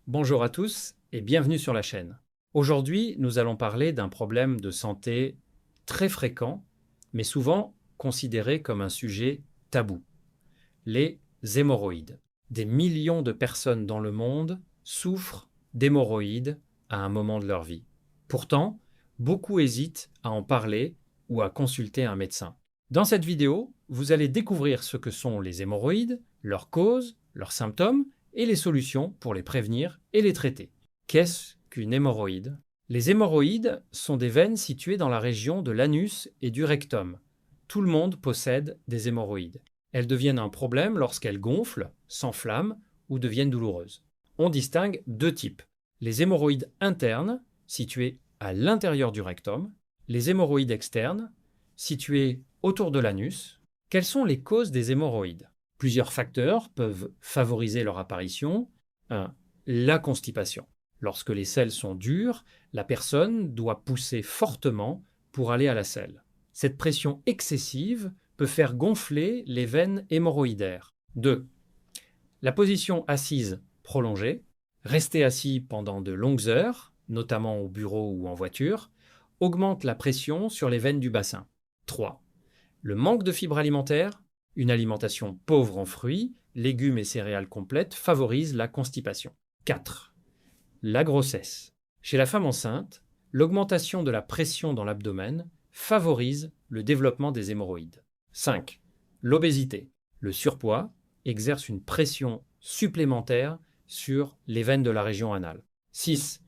Bonjour à tous et bienvenue sur la chaîne. Aujourd'hui, nous allons parler d'un problème de santé très fréquent, mais souvent considéré comme un sujet tabou, les hémorroïdes. Des millions de personnes dans le monde souffrent d'hémorroïdes à un moment de leur vie. Pourtant, beaucoup hésitent à en parler ou à consulter un médecin. Dans cette vidéo, vous allez découvrir ce que sont les hémorroïdes, leurs causes, leurs symptômes et les solutions pour les prévenir et les traiter. Qu'est-ce qu'une hémorroïde? Les hémorroïdes sont des veines situées dans la région de l'anus et du rectum. Tout le monde possède des hémorroïdes. Elles deviennent un problème lorsqu'elles gonflent, s'enflamment ou deviennent douloureuses. On distingue deux types. Les hémorroïdes internes, situées à l'intérieur du rectum, les hémorroïdes externes, situées autour de l'anus. Quelles sont les causes des hémorroïdes? Plusieurs facteurs peuvent favoriser leur apparition. 1. La constipation. Lorsque les selles sont dures, la personne doit pousser fortement pour aller à la selle. Cette pression excessive peut faire gonfler les veines hémorroïdaires. 2. La position assise prolongée. Rester assis pendant de longues heures, notamment au bureau ou en voiture, augmente la pression sur les veines du bassin. 3. Le manque de fibres alimentaires. Une alimentation pauvre en fruits, légumes et céréales complètes favorise la constipation. 4. La grossesse. Chez la femme enceinte, l'augmentation de la pression dans l'abdomen favorise le développement des hémorroïdes. 5. L'obésité. Le surpoids exerce une pression supplémentaire sur les veines de la région anale. 6.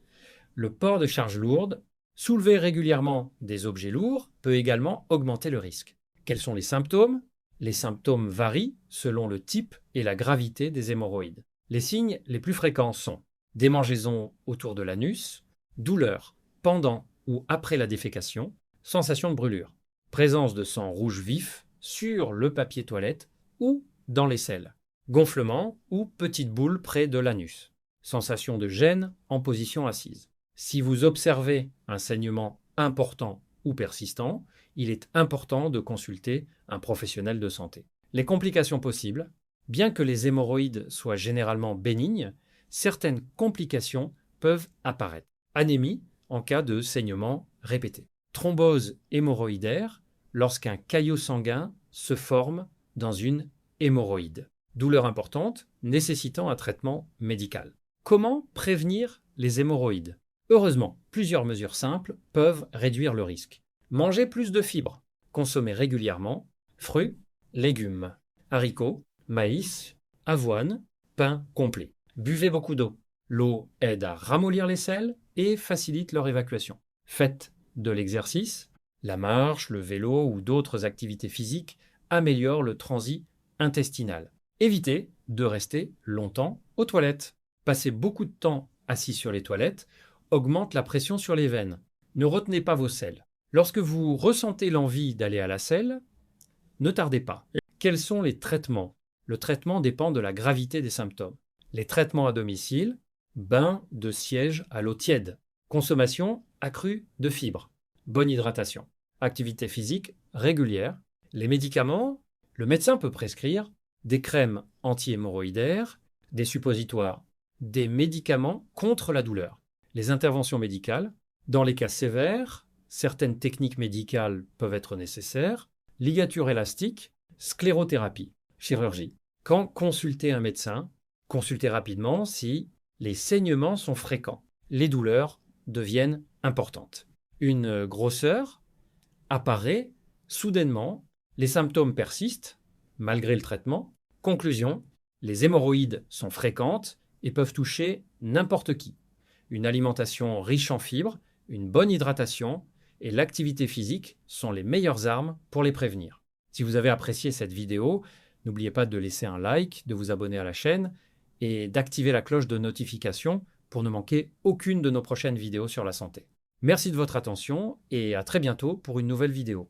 Le port de charges lourdes. Soulever régulièrement des objets lourds peut également augmenter le risque. Quels sont les symptômes? Les symptômes varient selon le type et la gravité des hémorroïdes. Les signes les plus fréquents sont démangeaisons autour de l'anus, douleur pendant ou après la défécation, sensation de brûlure, présence de sang rouge vif sur le papier toilette ou dans les selles, gonflement ou petite boule près de l'anus, sensation de gêne en position assise. Si vous observez un saignement important ou persistant, il est important de consulter un professionnel de santé. Les complications possibles. Bien que les hémorroïdes soient généralement bénignes, certaines complications peuvent apparaître. Anémie en cas de saignement répété. Thrombose hémorroïdaire lorsqu'un caillot sanguin se forme dans une hémorroïde. Douleur importante nécessitant un traitement médical. Comment prévenir les hémorroïdes? Heureusement, plusieurs mesures simples peuvent réduire le risque. Manger plus de fibres. Consommer régulièrement fruits, légumes, haricots, maïs, avoine, pain complet. Buvez beaucoup d'eau. L'eau aide à ramollir les selles et facilite leur évacuation. Faites de l'exercice. La marche, le vélo ou d'autres activités physiques améliorent le transit intestinal. Évitez de rester longtemps aux toilettes. Passer beaucoup de temps assis sur les toilettes augmente la pression sur les veines. Ne retenez pas vos selles. Lorsque vous ressentez l'envie d'aller à la selle, ne tardez pas. Quels sont les traitements? Le traitement dépend de la gravité des symptômes. Les traitements à domicile, bain de siège à l'eau tiède, consommation accrue de fibres, bonne hydratation, activité physique régulière. Les médicaments, le médecin peut prescrire des crèmes anti-hémorroïdaires, des suppositoires, des médicaments contre la douleur. Les interventions médicales, dans les cas sévères, certaines techniques médicales peuvent être nécessaires, ligature élastique, sclérothérapie, chirurgie. Quand consulter un médecin, consultez rapidement si les saignements sont fréquents, les douleurs deviennent importantes. Une grosseur apparaît soudainement, les symptômes persistent malgré le traitement. Conclusion, les hémorroïdes sont fréquentes et peuvent toucher n'importe qui. Une alimentation riche en fibres, une bonne hydratation et l'activité physique sont les meilleures armes pour les prévenir. Si vous avez apprécié cette vidéo, n'oubliez pas de laisser un like, de vous abonner à la chaîne et d'activer la cloche de notification pour ne manquer aucune de nos prochaines vidéos sur la santé. Merci de votre attention et à très bientôt pour une nouvelle vidéo.